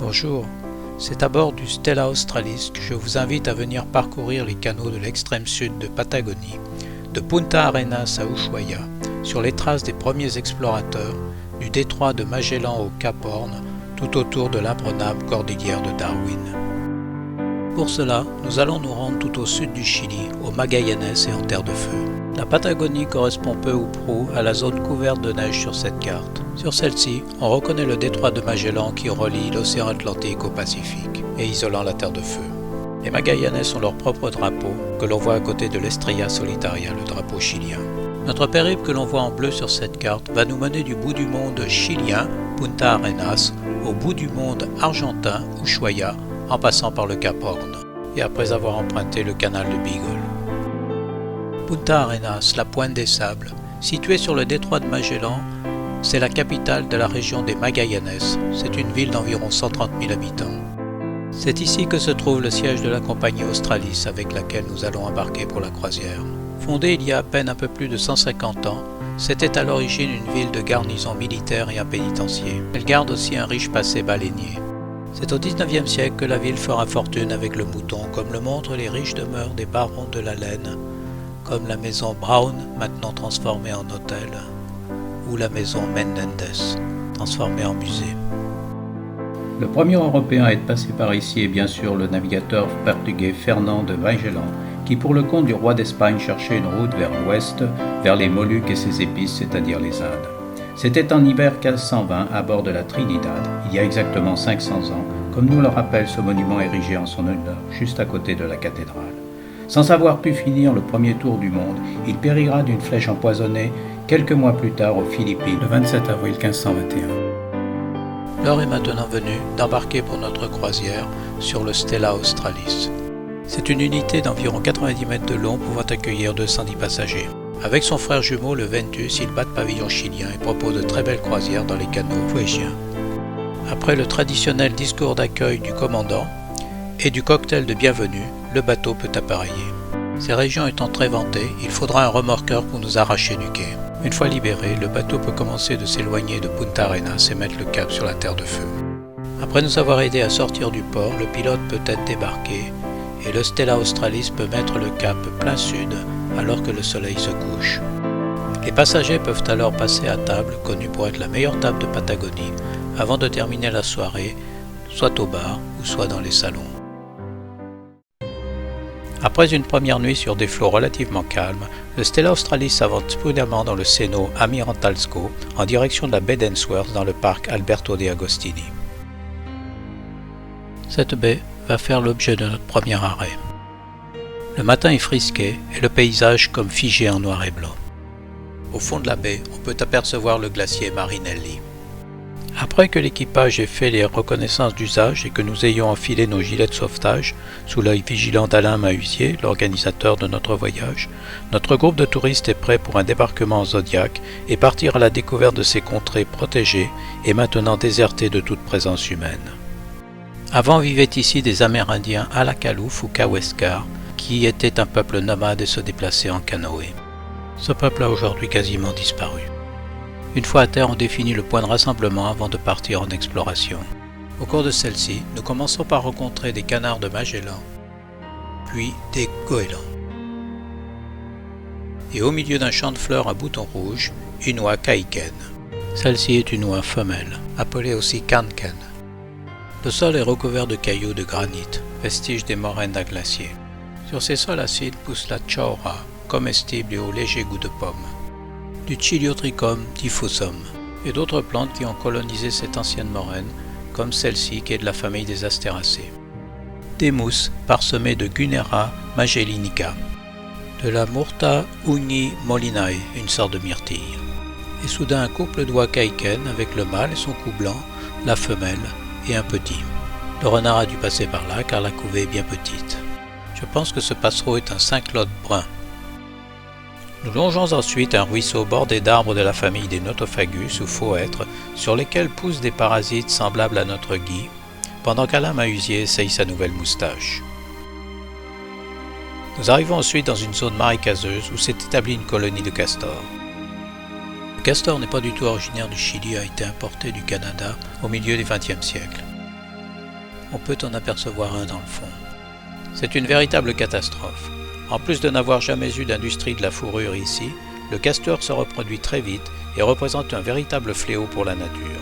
Bonjour, c'est à bord du Stella Australis que je vous invite à venir parcourir les canaux de l'extrême sud de Patagonie, de Punta Arenas à Ushuaia, sur les traces des premiers explorateurs, du détroit de Magellan au Cap Horn, tout autour de l'imprenable cordillère de Darwin. Pour cela, nous allons nous rendre tout au sud du Chili, au Magallanes et en Terre de Feu. La Patagonie correspond peu ou prou à la zone couverte de neige sur cette carte. Sur celle-ci, on reconnaît le détroit de Magellan qui relie l'océan Atlantique au Pacifique et isolant la Terre de Feu. Les Magallanes ont leur propre drapeau, que l'on voit à côté de l'Estrella Solitaria, le drapeau chilien. Notre périple que l'on voit en bleu sur cette carte va nous mener du bout du monde chilien, Punta Arenas, au bout du monde argentin, Ushuaia, en passant par le Cap Horn, et après avoir emprunté le canal de Beagle. Punta Arenas, la pointe des sables, située sur le détroit de Magellan, c'est la capitale de la région des Magallanes. C'est une ville d'environ 130 000 habitants. C'est ici que se trouve le siège de la compagnie Australis avec laquelle nous allons embarquer pour la croisière. Fondée il y a à peine un peu plus de 150 ans, c'était à l'origine une ville de garnison militaire et un pénitencier. Elle garde aussi un riche passé baleinier. C'est au XIXe siècle que la ville fera fortune avec le mouton, comme le montrent les riches demeures des barons de la laine, comme la maison Brown, maintenant transformée en hôtel, ou la maison Menendez, transformée en musée. Le premier Européen à être passé par ici est bien sûr le navigateur portugais Fernand de Magellan, qui pour le compte du roi d'Espagne cherchait une route vers l'ouest, vers les Moluques et ses épices, c'est-à-dire les Indes. C'était en hiver 1520 à bord de la Trinidad, il y a exactement 500 ans, comme nous le rappelle ce monument érigé en son honneur, juste à côté de la cathédrale. Sans avoir pu finir le premier tour du monde, il périra d'une flèche empoisonnée quelques mois plus tard aux Philippines, le 27 avril 1521. L'heure est maintenant venue d'embarquer pour notre croisière sur le Stella Australis. C'est une unité d'environ 90 mètres de long pouvant accueillir 210 passagers. Avec son frère jumeau, le Ventus, il bat pavillon chilien et propose de très belles croisières dans les canaux fuégiens. Après le traditionnel discours d'accueil du commandant et du cocktail de bienvenue, le bateau peut appareiller. Ces régions étant très ventées, il faudra un remorqueur pour nous arracher du quai. Une fois libéré, le bateau peut commencer de s'éloigner de Punta Arenas et mettre le cap sur la Terre de Feu. Après nous avoir aidés à sortir du port, le pilote peut être débarqué et le Stella Australis peut mettre le cap plein sud alors que le soleil se couche. Les passagers peuvent alors passer à table, connue pour être la meilleure table de Patagonie, avant de terminer la soirée, soit au bar ou soit dans les salons. Après une première nuit sur des flots relativement calmes, le Stella Australis avance prudemment dans le Seno Amirantalsco en direction de la baie d'Ainsworth dans le parc Alberto de Agostini. Cette baie va faire l'objet de notre premier arrêt. Le matin est frisqué et le paysage comme figé en noir et blanc. Au fond de la baie, on peut apercevoir le glacier Marinelli. Après que l'équipage ait fait les reconnaissances d'usage et que nous ayons enfilé nos gilets de sauvetage, sous l'œil vigilant d'Alain Mahusier, l'organisateur de notre voyage, notre groupe de touristes est prêt pour un débarquement en Zodiac et partir à la découverte de ces contrées protégées et maintenant désertées de toute présence humaine. Avant vivaient ici des Amérindiens Alakalouf ou Kaweskar, qui étaient un peuple nomade et se déplaçaient en canoë. Ce peuple a aujourd'hui quasiment disparu. Une fois à terre, on définit le point de rassemblement avant de partir en exploration. Au cours de celle-ci, nous commençons par rencontrer des canards de Magellan, puis des goélands. Et au milieu d'un champ de fleurs à boutons rouges, une oie kaiken. Celle-ci est une oie femelle, appelée aussi kanken. Le sol est recouvert de cailloux de granit, vestige des moraines d'un glacier. Sur ces sols acides pousse la chaura, comestible et au léger goût de pomme, du Chiliotrichum diffusum et d'autres plantes qui ont colonisé cette ancienne moraine, comme celle-ci qui est de la famille des Astéracées. Des mousses parsemées de Gunera magellinica, de la Murta uni-molinae, une sorte de myrtille, et soudain un couple d'oies kaiken avec le mâle et son cou blanc, la femelle et un petit. Le renard a dû passer par là car la couvée est bien petite. Je pense que ce passereau est un cinquelote brun. Nous longeons ensuite un ruisseau bordé d'arbres de la famille des Notophagus ou faux-hêtres sur lesquels poussent des parasites semblables à notre gui, pendant qu'Alain Mahusier essaye sa nouvelle moustache. Nous arrivons ensuite dans une zone marécageuse où s'est établie une colonie de castors. Le castor n'est pas du tout originaire du Chili, a été importé du Canada au milieu du XXe siècle. on peut en apercevoir un dans le fond. C'est une véritable catastrophe. En plus de n'avoir jamais eu d'industrie de la fourrure ici, le castor se reproduit très vite et représente un véritable fléau pour la nature.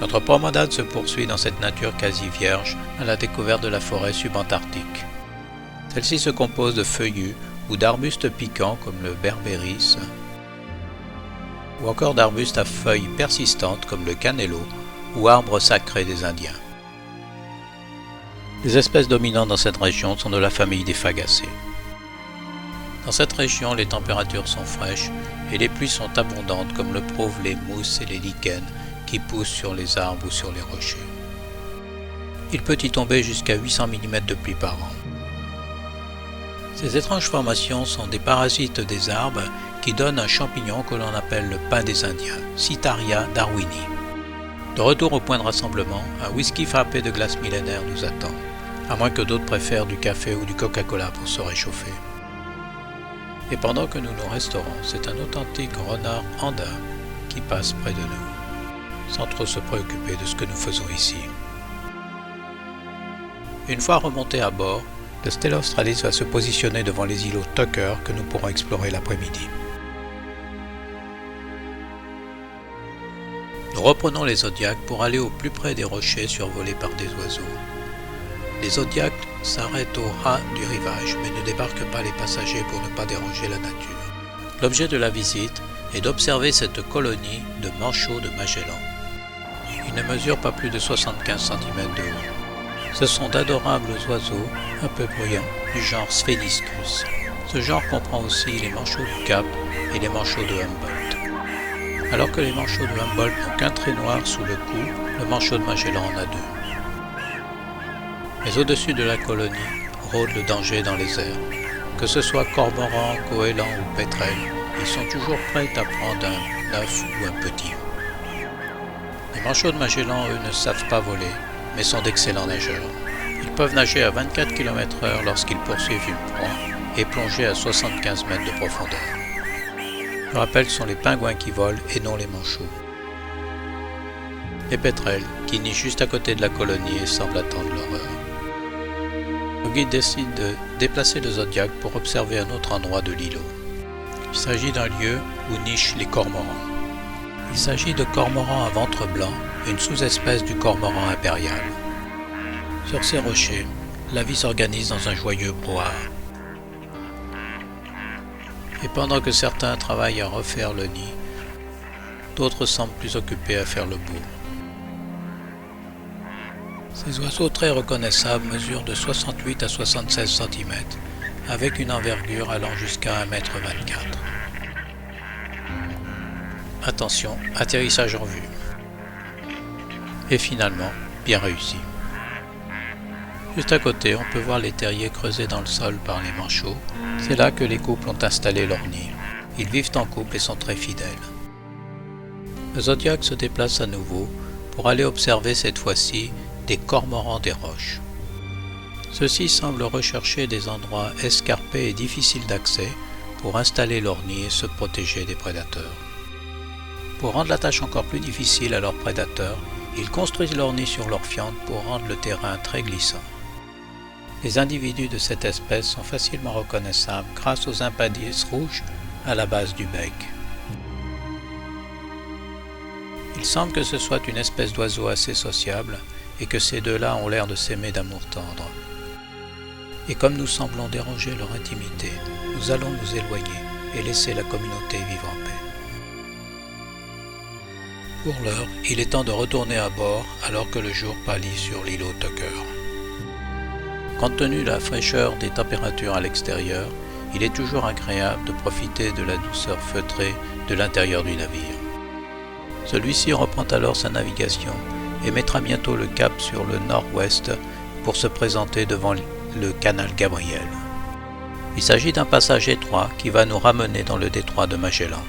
Notre promenade se poursuit dans cette nature quasi vierge à la découverte de la forêt subantarctique. Celle-ci se compose de feuillus ou d'arbustes piquants comme le berbéris, ou encore d'arbustes à feuilles persistantes comme le canelo ou arbre sacré des Indiens. Les espèces dominantes dans cette région sont de la famille des fagacées. Dans cette région, les températures sont fraîches et les pluies sont abondantes comme le prouvent les mousses et les lichens qui poussent sur les arbres ou sur les rochers. Il peut y tomber jusqu'à 800 mm de pluie par an. Ces étranges formations sont des parasites des arbres qui donnent un champignon que l'on appelle le pain des Indiens, Sitaria darwini. De retour au point de rassemblement, un whisky frappé de glace millénaire nous attend, à moins que d'autres préfèrent du café ou du Coca-Cola pour se réchauffer. Et pendant que nous nous restaurons, c'est un authentique renard andin qui passe près de nous, sans trop se préoccuper de ce que nous faisons ici. Une fois remonté à bord, le Stella Australis va se positionner devant les îlots Tucker que nous pourrons explorer l'après-midi. Nous reprenons les Zodiacs pour aller au plus près des rochers survolés par des oiseaux. Les Zodiacs s'arrêtent au ras du rivage mais ne débarquent pas les passagers pour ne pas déranger la nature. L'objet de la visite est d'observer cette colonie de manchots de Magellan. Ils ne mesurent pas plus de 75 cm de haut. Ce sont d'adorables oiseaux un peu bruyants du genre Spheniscus. Ce genre comprend aussi les manchots du Cap et les manchots de Humboldt. Alors que les manchots de Humboldt n'ont qu'un trait noir sous le cou, le manchot de Magellan en a deux. Mais au-dessus de la colonie rôde le danger dans les airs. Que ce soit cormorans, goélands ou pétrels, ils sont toujours prêts à prendre un œuf ou un petit. Les manchots de Magellan, eux, ne savent pas voler, mais sont d'excellents nageurs. Ils peuvent nager à 24 km/h lorsqu'ils poursuivent une proie et plonger à 75 mètres de profondeur. Je rappelle, ce sont les pingouins qui volent et non les manchots. Les pétrels, qui nichent juste à côté de la colonie et semblent attendre leur heure. Le guide décide de déplacer le Zodiac pour observer un autre endroit de l'îlot. Il s'agit d'un lieu où nichent les cormorans. Il s'agit de cormorans à ventre blanc, une sous-espèce du cormoran impérial. Sur ces rochers, la vie s'organise dans un joyeux brouhaha. Et pendant que certains travaillent à refaire le nid, d'autres semblent plus occupés à faire le bout. Ces oiseaux très reconnaissables mesurent de 68 à 76 cm, avec une envergure allant jusqu'à 1,24 m. Attention, atterrissage en vue. Et finalement, bien réussi. Juste à côté, on peut voir les terriers creusés dans le sol par les manchots. C'est là que les couples ont installé leur nid. Ils vivent en couple et sont très fidèles. Le Zodiac se déplace à nouveau pour aller observer cette fois-ci des cormorans des roches. Ceux-ci semblent rechercher des endroits escarpés et difficiles d'accès pour installer leur nid et se protéger des prédateurs. Pour rendre la tâche encore plus difficile à leurs prédateurs, ils construisent leur nid sur leur fiente pour rendre le terrain très glissant. Les individus de cette espèce sont facilement reconnaissables grâce aux impadices rouges à la base du bec. Il semble que ce soit une espèce d'oiseau assez sociable et que ces deux-là ont l'air de s'aimer d'amour tendre. Et comme nous semblons déranger leur intimité, nous allons nous éloigner et laisser la communauté vivre en paix. Pour l'heure, il est temps de retourner à bord alors que le jour pâlit sur l'îlot Tucker. Compte tenu de la fraîcheur des températures à l'extérieur, il est toujours agréable de profiter de la douceur feutrée de l'intérieur du navire. Celui-ci reprend alors sa navigation et mettra bientôt le cap sur le nord-ouest pour se présenter devant le canal Gabriel. Il s'agit d'un passage étroit qui va nous ramener dans le détroit de Magellan.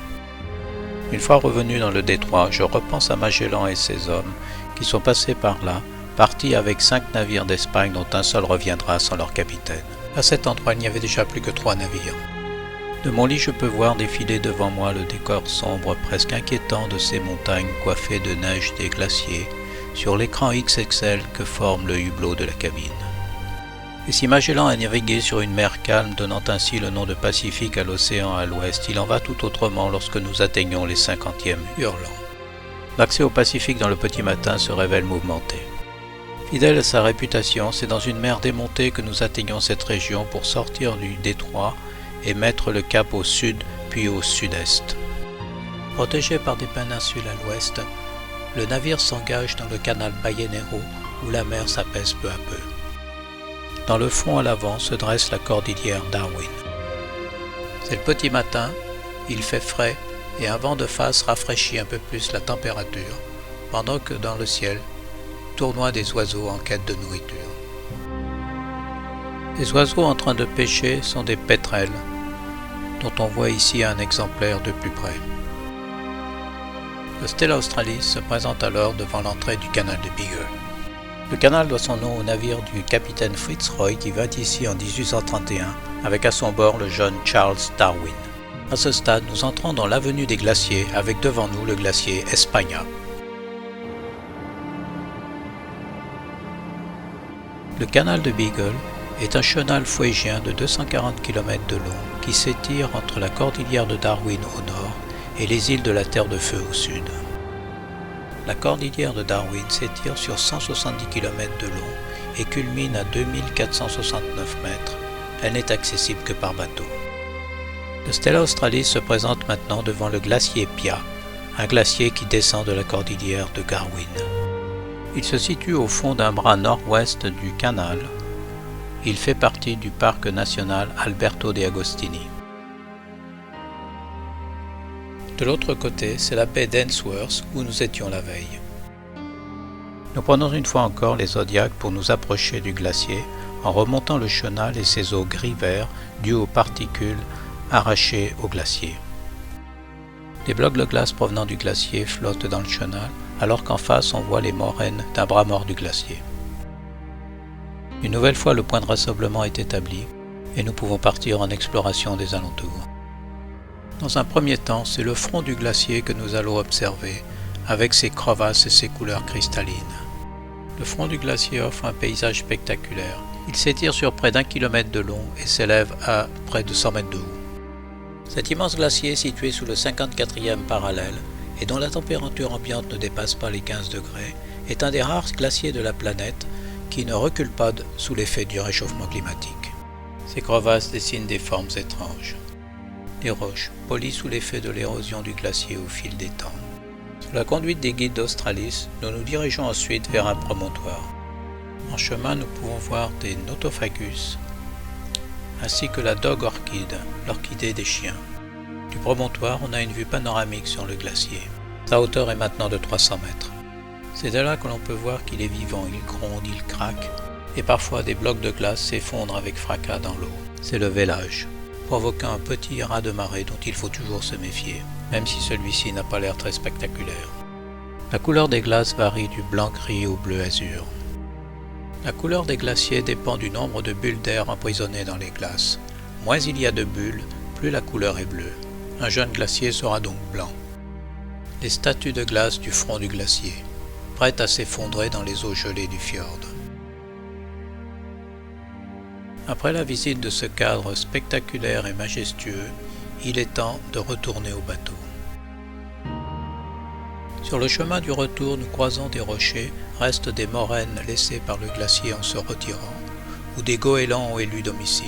Une fois revenu dans le détroit, je repense à Magellan et ses hommes qui sont passés par là, partis avec 5 navires d'Espagne dont un seul reviendra sans leur capitaine. À cet endroit, il n'y avait déjà plus que 3 navires. De mon lit, je peux voir défiler devant moi le décor sombre, presque inquiétant de ces montagnes coiffées de neige des glaciers, sur l'écran XXL que forme le hublot de la cabine. Et si Magellan a navigué sur une mer calme, donnant ainsi le nom de Pacifique à l'océan à l'ouest, il en va tout autrement lorsque nous atteignons les 50e hurlants. L'accès au Pacifique dans le petit matin se révèle mouvementé. Fidèle à sa réputation, c'est dans une mer démontée que nous atteignons cette région pour sortir du détroit et mettre le cap au sud puis au sud-est. Protégé par des péninsules à l'ouest, le navire s'engage dans le canal Ballenero où la mer s'apaise peu à peu. Dans le front à l'avant se dresse la cordillère Darwin. C'est le petit matin, il fait frais et un vent de face rafraîchit un peu plus la température, pendant que dans le ciel tournoient des oiseaux en quête de nourriture. Les oiseaux en train de pêcher sont des pétrels, dont on voit ici un exemplaire de plus près. Le Stella Australis se présente alors devant l'entrée du canal de Beagle. Le canal doit son nom au navire du capitaine Fitzroy qui vint ici en 1831 avec à son bord le jeune Charles Darwin. À ce stade, nous entrons dans l'avenue des glaciers avec devant nous le glacier Espagna. Le canal de Beagle est un chenal fuégien de 240 km de long qui s'étire entre la cordillère de Darwin au nord et les îles de la Terre de Feu au sud. La cordillère de Darwin s'étire sur 170 km de long et culmine à 2469 mètres. Elle n'est accessible que par bateau. Le Stella Australis se présente maintenant devant le glacier Pia, un glacier qui descend de la cordillère de Darwin. Il se situe au fond d'un bras nord-ouest du canal. Il fait partie du parc national Alberto de Agostini. De l'autre côté, c'est la baie d'Ainsworth où nous étions la veille. Nous prenons une fois encore les Zodiacs pour nous approcher du glacier en remontant le chenal et ses eaux gris-vert dues aux particules arrachées au glacier. Des blocs de glace provenant du glacier flottent dans le chenal alors qu'en face on voit les moraines d'un bras mort du glacier. Une nouvelle fois le point de rassemblement est établi et nous pouvons partir en exploration des alentours. Dans un premier temps, c'est le front du glacier que nous allons observer, avec ses crevasses et ses couleurs cristallines. Le front du glacier offre un paysage spectaculaire. Il s'étire sur près d'1 kilomètre de long et s'élève à près de 100 mètres de haut. Cet immense glacier, situé sous le 54e parallèle, et dont la température ambiante ne dépasse pas les 15 degrés, est un des rares glaciers de la planète qui ne recule pas sous l'effet du réchauffement climatique. Ces crevasses dessinent des formes étranges. Des roches, polies sous l'effet de l'érosion du glacier au fil des temps. Sous la conduite des guides d'Australis, nous nous dirigeons ensuite vers un promontoire. En chemin, nous pouvons voir des Notophagus, ainsi que la Dog Orchid, l'orchidée des chiens. Du promontoire, on a une vue panoramique sur le glacier. Sa hauteur est maintenant de 300 mètres. C'est de là que l'on peut voir qu'il est vivant, il gronde, il craque, et parfois des blocs de glace s'effondrent avec fracas dans l'eau. C'est le vélage, provoquant un petit raz de marée dont il faut toujours se méfier, même si celui-ci n'a pas l'air très spectaculaire. La couleur des glaces varie du blanc-gris au bleu-azur. La couleur des glaciers dépend du nombre de bulles d'air emprisonnées dans les glaces. Moins il y a de bulles, plus la couleur est bleue. Un jeune glacier sera donc blanc. Les statues de glace du front du glacier, prêtes à s'effondrer dans les eaux gelées du fjord. Après la visite de ce cadre spectaculaire et majestueux, il est temps de retourner au bateau. Sur le chemin du retour, nous croisons des rochers, restes des moraines laissées par le glacier en se retirant, où des goélands ont élu domicile.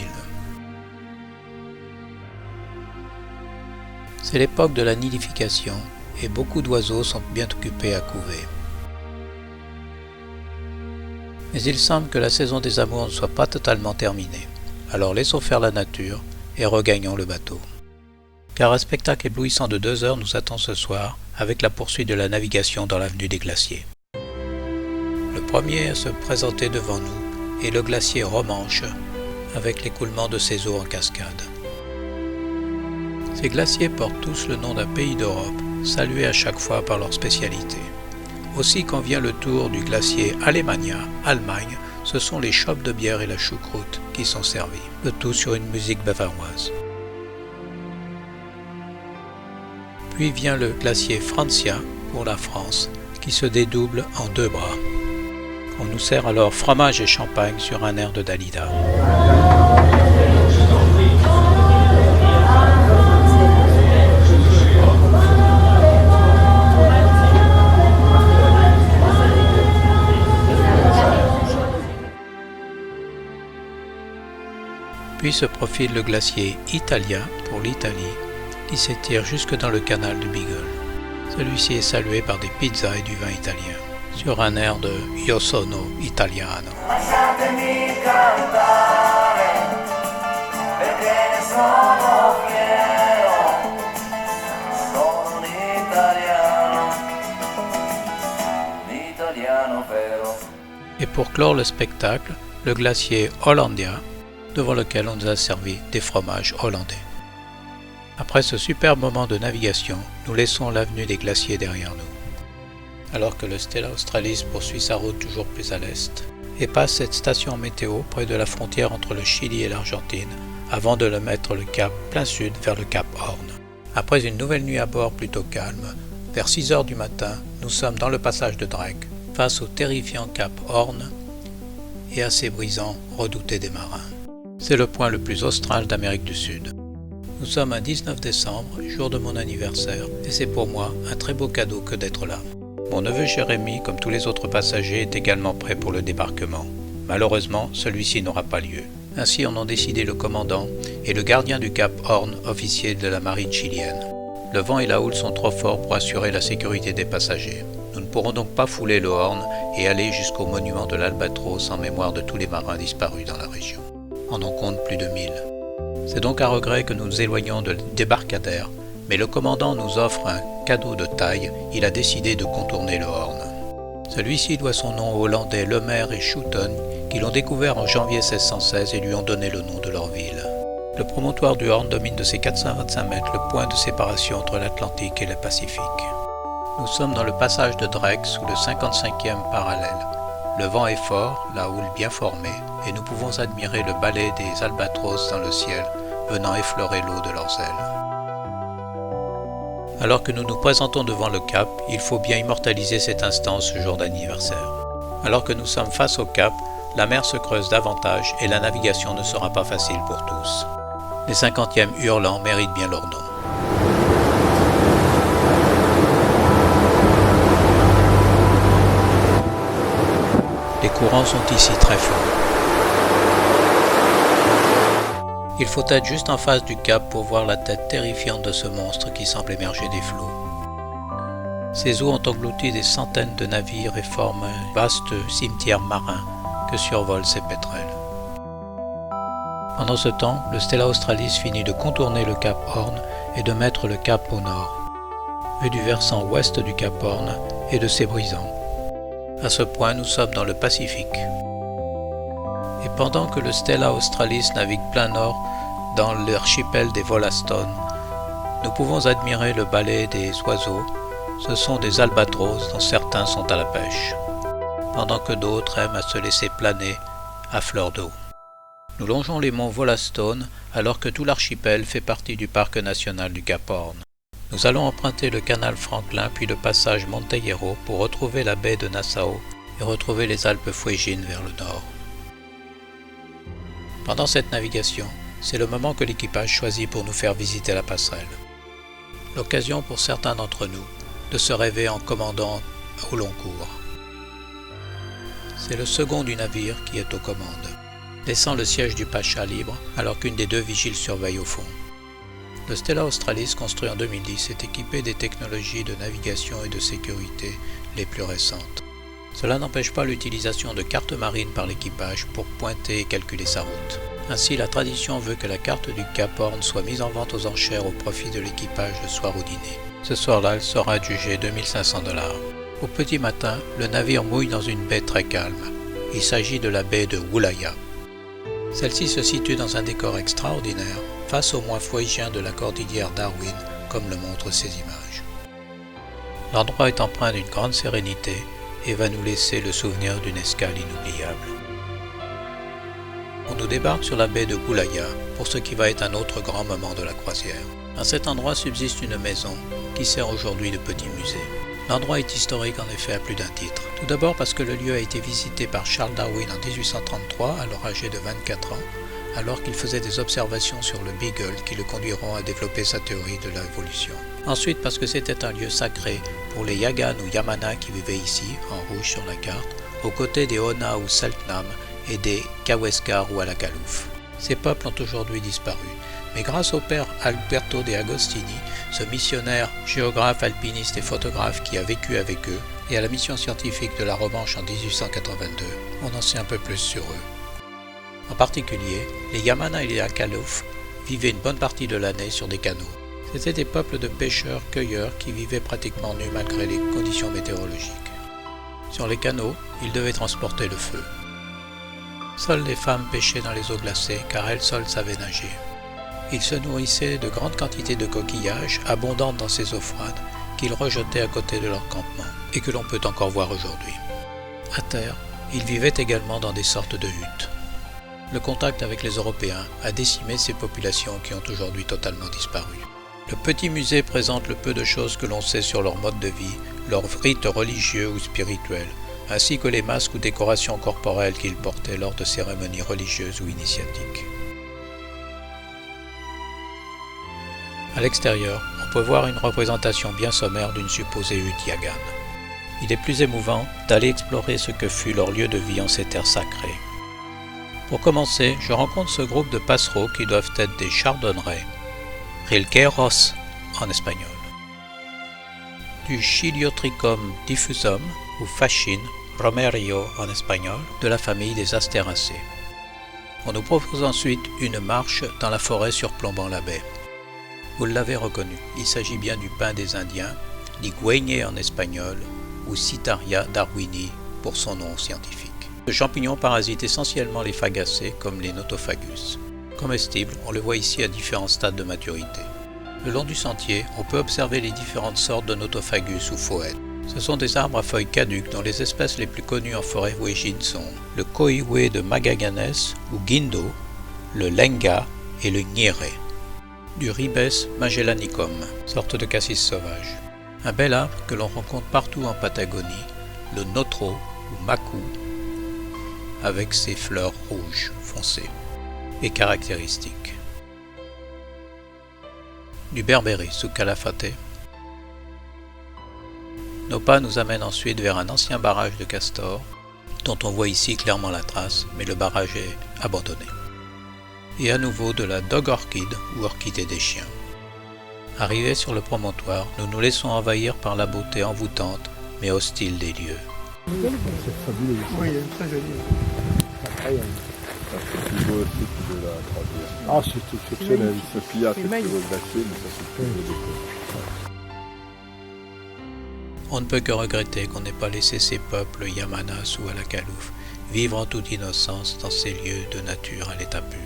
C'est l'époque de la nidification et beaucoup d'oiseaux sont bien occupés à couver. Mais il semble que la saison des amours ne soit pas totalement terminée. Alors laissons faire la nature et regagnons le bateau. Car un spectacle éblouissant de 2 heures nous attend ce soir avec la poursuite de la navigation dans l'avenue des glaciers. Le premier à se présenter devant nous est le glacier Romanche avec l'écoulement de ses eaux en cascade. Ces glaciers portent tous le nom d'un pays d'Europe, salué à chaque fois par leur spécialité. Aussi, quand vient le tour du glacier Alemannia, Allemagne, ce sont les chopes de bière et la choucroute qui sont servis, le tout sur une musique bavaroise. Puis vient le glacier Francia pour la France, qui se dédouble en 2 bras. On nous sert alors fromage et champagne sur un air de Dalida. Puis se profile le glacier Italia pour l'Italie, qui s'étire jusque dans le canal du Beagle. Celui-ci est salué par des pizzas et du vin italien, sur un air de Io sono italiano. Lasciatemi cantare, perché ne sono fiero, sono un italiano vero. Et pour clore le spectacle, le glacier Hollandia, devant lequel on nous a servi des fromages hollandais. Après ce superbe moment de navigation, nous laissons l'avenue des glaciers derrière nous. Alors que le Stella Australis poursuit sa route toujours plus à l'est et passe cette station météo près de la frontière entre le Chili et l'Argentine avant de le mettre le cap plein sud vers le cap Horn. Après une nouvelle nuit à bord plutôt calme, vers 6 heures du matin, nous sommes dans le passage de Drake, face au terrifiant cap Horn et assez brisant redouté des marins. C'est le point le plus austral d'Amérique du Sud. Nous sommes un 19 décembre, jour de mon anniversaire, et c'est pour moi un très beau cadeau que d'être là. Mon neveu Jérémy, comme tous les autres passagers, est également prêt pour le débarquement. Malheureusement, celui-ci n'aura pas lieu. Ainsi en ont décidé le commandant et le gardien du Cap Horn, officier de la marine chilienne. Le vent et la houle sont trop forts pour assurer la sécurité des passagers. Nous ne pourrons donc pas fouler le Horn et aller jusqu'au monument de l'Albatros en mémoire de tous les marins disparus dans la région. On en compte plus de 1000. C'est donc à regret que nous nous éloignons du débarcadère, mais le commandant nous offre un cadeau de taille, il a décidé de contourner le Horn. Celui-ci doit son nom aux Hollandais Lemaire et Schouten, qui l'ont découvert en janvier 1616 et lui ont donné le nom de leur ville. Le promontoire du Horn domine de ses 425 mètres le point de séparation entre l'Atlantique et le Pacifique. Nous sommes dans le passage de Drake sous le 55e parallèle. Le vent est fort, la houle bien formée, et nous pouvons admirer le balai des albatros dans le ciel, venant effleurer l'eau de leurs ailes. Alors que nous nous présentons devant le cap, il faut bien immortaliser cet instant ce jour d'anniversaire. Alors que nous sommes face au cap, la mer se creuse davantage et la navigation ne sera pas facile pour tous. Les 50e hurlants méritent bien leur nom. Les courants sont ici très forts. Il faut être juste en face du cap pour voir la tête terrifiante de ce monstre qui semble émerger des flots. Ces eaux ont englouti des centaines de navires et forment un vaste cimetière marin que survolent ces pétrels. Pendant ce temps, le Stella Australis finit de contourner le cap Horn et de mettre le cap au nord, vu du versant ouest du cap Horn et de ses brisants. À ce point, nous sommes dans le Pacifique. Et pendant que le Stella Australis navigue plein nord dans l'archipel des Wollaston, nous pouvons admirer le balai des oiseaux. Ce sont des albatros dont certains sont à la pêche, pendant que d'autres aiment à se laisser planer à fleur d'eau. Nous longeons les monts Wollaston alors que tout l'archipel fait partie du parc national du Cap Horn. Nous allons emprunter le canal Franklin puis le passage Monteiro pour retrouver la baie de Nassau et retrouver les Alpes Fuégines vers le nord. Pendant cette navigation, c'est le moment que l'équipage choisit pour nous faire visiter la passerelle. L'occasion pour certains d'entre nous de se rêver en commandant au long cours. C'est le second du navire qui est aux commandes, laissant le siège du Pacha libre alors qu'une des deux vigiles surveille au fond. Le Stella Australis, construit en 2010, est équipé des technologies de navigation et de sécurité les plus récentes. Cela n'empêche pas l'utilisation de cartes marines par l'équipage pour pointer et calculer sa route. Ainsi, la tradition veut que la carte du Cap Horn soit mise en vente aux enchères au profit de l'équipage le soir au dîner. Ce soir-là, elle sera adjugée 2500 $. Au petit matin, le navire mouille dans une baie très calme. Il s'agit de la baie de Woollahya. Celle-ci se situe dans un décor extraordinaire, face au mont fuégien de la cordillère Darwin, comme le montrent ces images. L'endroit est empreint d'une grande sérénité et va nous laisser le souvenir d'une escale inoubliable. On nous débarque sur la baie de Woollahya pour ce qui va être un autre grand moment de la croisière. À cet endroit subsiste une maison qui sert aujourd'hui de petit musée. L'endroit est historique en effet à plus d'un titre. Tout d'abord parce que le lieu a été visité par Charles Darwin en 1833, alors âgé de 24 ans, alors qu'il faisait des observations sur le Beagle qui le conduiront à développer sa théorie de l'évolution. Ensuite parce que c'était un lieu sacré pour les Yagan ou Yamana qui vivaient ici, en rouge sur la carte, aux côtés des Ona ou Selknam et des Kaweskar ou Alakalouf. Ces peuples ont aujourd'hui disparu, mais grâce au père Alberto de Agostini, ce missionnaire, géographe, alpiniste et photographe qui a vécu avec eux, et à la mission scientifique de la Revanche en 1882, on en sait un peu plus sur eux. En particulier, les Yamana et les Alakalouf vivaient une bonne partie de l'année sur des canaux. C'étaient des peuples de pêcheurs-cueilleurs qui vivaient pratiquement nus malgré les conditions météorologiques. Sur les canaux, ils devaient transporter le feu. Seules les femmes pêchaient dans les eaux glacées car elles seules savaient nager. Ils se nourrissaient de grandes quantités de coquillages abondantes dans ces eaux froides qu'ils rejetaient à côté de leur campement et que l'on peut encore voir aujourd'hui. À terre, ils vivaient également dans des sortes de huttes. Le contact avec les Européens a décimé ces populations qui ont aujourd'hui totalement disparu. Le petit musée présente le peu de choses que l'on sait sur leur mode de vie, leurs rites religieux ou spirituels, ainsi que les masques ou décorations corporelles qu'ils portaient lors de cérémonies religieuses ou initiatiques. À l'extérieur, on peut voir une représentation bien sommaire d'une supposée hutte Yagan. Il est plus émouvant d'aller explorer ce que fut leur lieu de vie en ces terres sacrées. Pour commencer, je rencontre ce groupe de passereaux qui doivent être des chardonnerets, Rilqueros en espagnol, du Chiliotrichum diffusum ou Fascine, Romerio en espagnol, de la famille des Astéracées. On nous propose ensuite une marche dans la forêt surplombant la baie. Vous l'avez reconnu, il s'agit bien du pin des Indiens, l'igueñe en espagnol, ou Citaria darwini pour son nom scientifique. Ce champignon parasite essentiellement les fagacées comme les Notophagus. Comestible, on le voit ici à différents stades de maturité. Le long du sentier, on peut observer les différentes sortes de Notophagus ou phoètes. Ce sont des arbres à feuilles caduques dont les espèces les plus connues en forêt ouégine sont le coihue de Magaganes ou Guindo, le lenga et le ñire. Du Ribes magellanicum, sorte de cassis sauvage. Un bel arbre que l'on rencontre partout en Patagonie, le notro ou macu, avec ses fleurs rouges foncées et caractéristiques. Du berbéris ou calafate. Nos pas nous amènent ensuite vers un ancien barrage de castors, dont on voit ici clairement la trace, mais le barrage est abandonné. Et à nouveau de la dog orchid ou orchidée des chiens. Arrivés sur le promontoire, nous nous laissons envahir par la beauté envoûtante mais hostile des lieux. C'est fabuleux. Oui, elle est très jolie. Incroyable. C'est plus beau aussi que de la croisière. Ah, c'est exceptionnel. Ce qu'il y a, c'est C'est plus magnifique. beau glacier, mais ça c'est plus beau déco. On ne peut que regretter qu'on n'ait pas laissé ces peuples Yamanas ou Alakalouf vivre en toute innocence dans ces lieux de nature à l'état pur.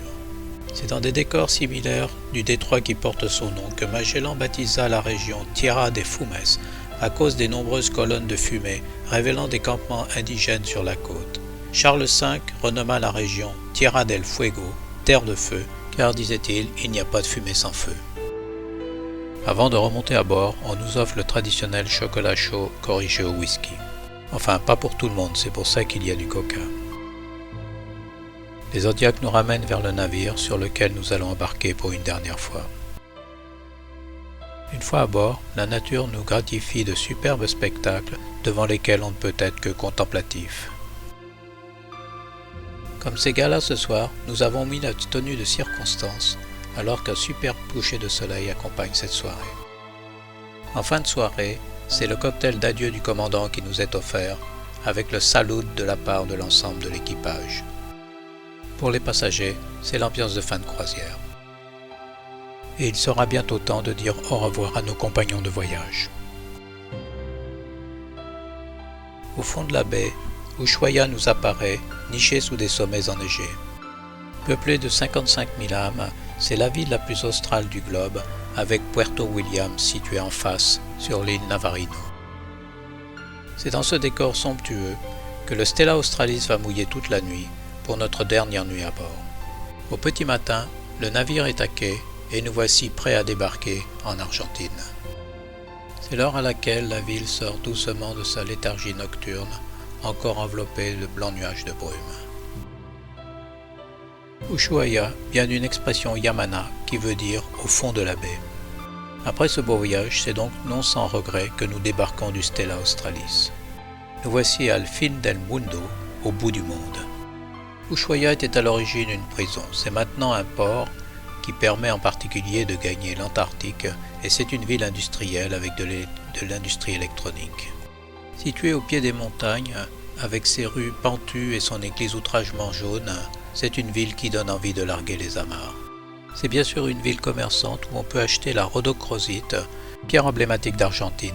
C'est dans des décors similaires du détroit qui porte son nom que Magellan baptisa la région Tierra de Fumes à cause des nombreuses colonnes de fumée révélant des campements indigènes sur la côte. Charles V renomma la région Tierra del Fuego, terre de feu, car, disait-il, il n'y a pas de fumée sans feu. Avant de remonter à bord, on nous offre le traditionnel chocolat chaud corrigé au whisky. Enfin, pas pour tout le monde, c'est pour ça qu'il y a du coca. Les Zodiacs nous ramènent vers le navire sur lequel nous allons embarquer pour une dernière fois. Une fois à bord, la nature nous gratifie de superbes spectacles devant lesquels on ne peut être que contemplatif. Comme ces gars-là ce soir, nous avons mis notre tenue de circonstance alors qu'un superbe coucher de soleil accompagne cette soirée. En fin de soirée, c'est le cocktail d'adieu du commandant qui nous est offert avec le salut de la part de l'ensemble de l'équipage. Pour les passagers, c'est l'ambiance de fin de croisière. Et il sera bientôt temps de dire au revoir à nos compagnons de voyage. Au fond de la baie, Ushuaia nous apparaît, niché sous des sommets enneigés. Peuplée de 55 000 âmes, c'est la ville la plus australe du globe, avec Puerto William située en face, sur l'île Navarino. C'est dans ce décor somptueux que le Stella Australis va mouiller toute la nuit, pour notre dernière nuit à bord. Au petit matin, le navire est à quai et nous voici prêts à débarquer en Argentine. C'est l'heure à laquelle la ville sort doucement de sa léthargie nocturne, encore enveloppée de blancs nuages de brume. Ushuaia vient d'une expression yamana qui veut dire « au fond de la baie ». Après ce beau voyage, c'est donc non sans regret que nous débarquons du Stella Australis. Nous voici à Fin del Mundo, au bout du monde. Ushuaia était à l'origine une prison, c'est maintenant un port qui permet en particulier de gagner l'Antarctique et c'est une ville industrielle avec de l'industrie électronique. Située au pied des montagnes, avec ses rues pentues et son église outragement jaune, c'est une ville qui donne envie de larguer les amarres. C'est bien sûr une ville commerçante où on peut acheter la rhodochrosite, pierre emblématique d'Argentine.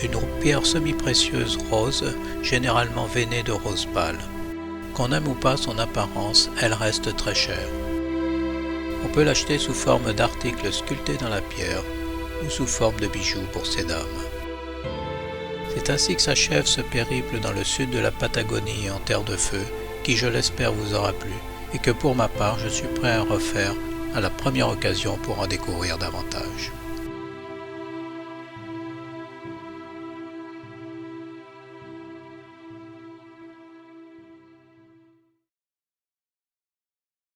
Une pierre semi-précieuse rose, généralement veinée de rose pâle. Qu'on aime ou pas son apparence, elle reste très chère. On peut l'acheter sous forme d'articles sculptés dans la pierre ou sous forme de bijoux pour ces dames. C'est ainsi que s'achève ce périple dans le sud de la Patagonie en terre de feu, qui je l'espère vous aura plu, et que pour ma part je suis prêt à refaire à la première occasion pour en découvrir davantage.